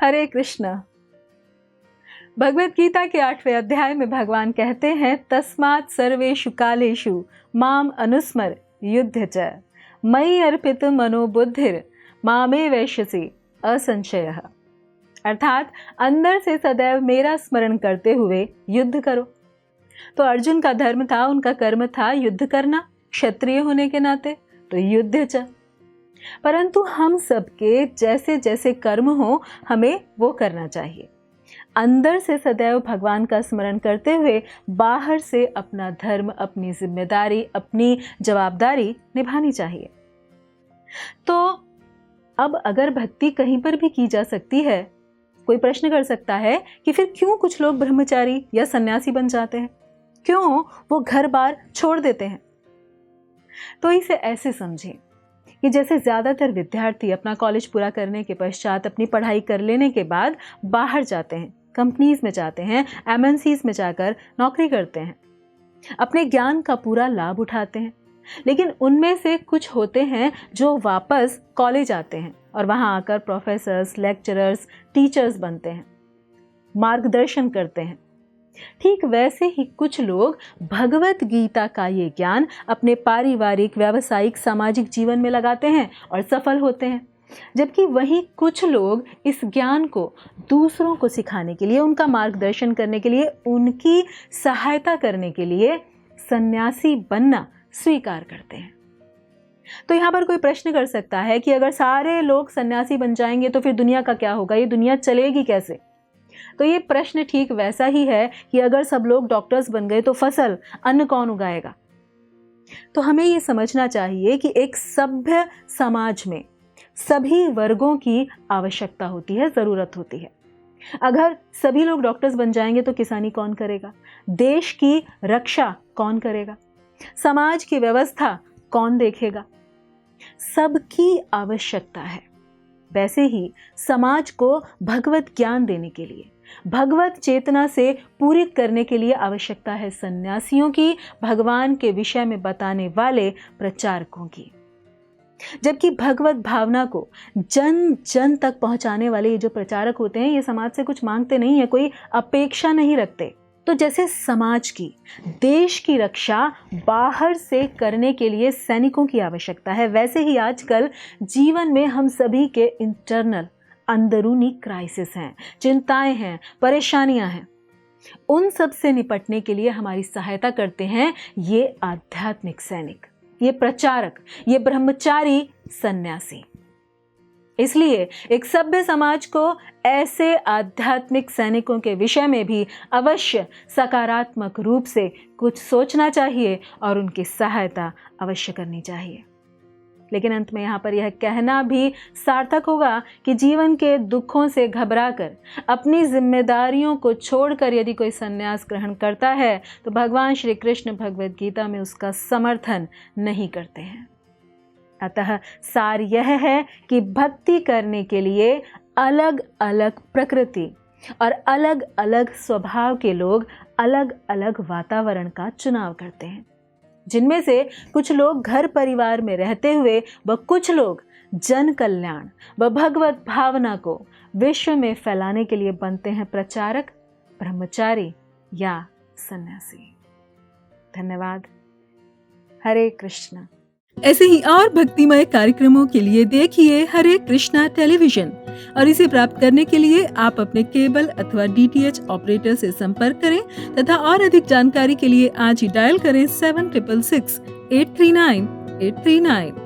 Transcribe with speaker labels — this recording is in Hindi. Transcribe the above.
Speaker 1: हरे कृष्ण। भगवत गीता के 8वें अध्याय में भगवान कहते हैं, तस्मात् सर्वेषु कालेषु माम अनुस्मर युद्ध च मयि अर्पित मनोबुद्धिर मामे वैश्यसि असंशयः। अर्थात अंदर से सदैव मेरा स्मरण करते हुए युद्ध करो। तो अर्जुन का धर्म था, उनका कर्म था युद्ध करना, क्षत्रिय होने के नाते तो युद्ध च। परंतु हम सबके जैसे जैसे कर्म हो हमें वो करना चाहिए। अंदर से सदैव भगवान का स्मरण करते हुए बाहर से अपना धर्म, अपनी जिम्मेदारी, अपनी जवाबदारी निभानी चाहिए। तो अब अगर भक्ति कहीं पर भी की जा सकती है, कोई प्रश्न कर सकता है कि फिर क्यों कुछ लोग ब्रह्मचारी या सन्यासी बन जाते हैं, क्यों वो घर बार छोड़ देते हैं। तो इसे ऐसे समझें कि जैसे ज़्यादातर विद्यार्थी अपना कॉलेज पूरा करने के पश्चात अपनी पढ़ाई कर लेने के बाद बाहर जाते हैं, कंपनीज में जाते हैं, एमएनसीज में जाकर नौकरी करते हैं, अपने ज्ञान का पूरा लाभ उठाते हैं। लेकिन उनमें से कुछ होते हैं जो वापस कॉलेज आते हैं और वहाँ आकर प्रोफेसर्स, लेक्चरर्स, टीचर्स बनते हैं, मार्गदर्शन करते हैं। ठीक वैसे ही कुछ लोग भगवत गीता का ये ज्ञान अपने पारिवारिक, व्यावसायिक, सामाजिक जीवन में लगाते हैं और सफल होते हैं। जबकि वहीं कुछ लोग इस ज्ञान को दूसरों को सिखाने के लिए, उनका मार्गदर्शन करने के लिए, उनकी सहायता करने के लिए सन्यासी बनना स्वीकार करते हैं। तो यहाँ पर कोई प्रश्न कर सकता है कि अगर सारे लोग सन्यासी बन जाएंगे तो फिर दुनिया का क्या होगा, ये दुनिया चलेगी कैसे। तो ये प्रश्न ठीक वैसा ही है कि अगर सब लोग डॉक्टर्स बन गए तो फसल, अन्न कौन उगाएगा। तो हमें ये समझना चाहिए कि एक सभ्य समाज में सभी वर्गों की आवश्यकता होती है, ज़रूरत होती है। अगर सभी लोग डॉक्टर्स बन जाएंगे तो किसानी कौन करेगा, देश की रक्षा कौन करेगा, समाज की व्यवस्था कौन देखेगा। सबकी आवश्यकता है। वैसे ही समाज को भगवत ज्ञान देने के लिए, भगवत चेतना से पूरित करने के लिए आवश्यकता है सन्यासियों की, भगवान के विषय में बताने वाले प्रचारकों की। जबकि भगवत भावना को जन जन तक पहुंचाने वाले ये जो प्रचारक होते हैं, ये समाज से कुछ मांगते नहीं है, कोई अपेक्षा नहीं रखते। तो जैसे समाज की, देश की रक्षा बाहर से करने के लिए सैनिकों की आवश्यकता है, वैसे ही आजकल जीवन में हम सभी के इंटरनल, अंदरूनी क्राइसिस हैं, चिंताएं हैं, परेशानियां हैं। उन सब से निपटने के लिए हमारी सहायता करते हैं ये आध्यात्मिक सैनिक, ये प्रचारक, ये ब्रह्मचारी सन्यासी। इसलिए एक सभ्य समाज को ऐसे आध्यात्मिक सैनिकों के विषय में भी अवश्य सकारात्मक रूप से कुछ सोचना चाहिए और उनकी सहायता अवश्य करनी चाहिए। लेकिन अंत में यहाँ पर यह कहना भी सार्थक होगा कि जीवन के दुखों से घबराकर, अपनी जिम्मेदारियों को छोड़कर यदि कोई संन्यास ग्रहण करता है तो भगवान श्री कृष्ण भगवद गीता में उसका समर्थन नहीं करते हैं। अतः सार यह है कि भक्ति करने के लिए अलग अलग प्रकृति और अलग अलग स्वभाव के लोग अलग अलग वातावरण का चुनाव करते हैं, जिनमें से कुछ लोग घर परिवार में रहते हुए व कुछ लोग जन कल्याण व भगवत भावना को विश्व में फैलाने के लिए बनते हैं प्रचारक, ब्रह्मचारी या सन्यासी। धन्यवाद। हरे कृष्ण।
Speaker 2: ऐसे ही और भक्तिमय कार्यक्रमों के लिए देखिए हरे कृष्णा टेलीविजन, और इसे प्राप्त करने के लिए आप अपने केबल अथवा डीटीएच ऑपरेटर से संपर्क करें तथा और अधिक जानकारी के लिए आज ही डायल करें 7666 839 839।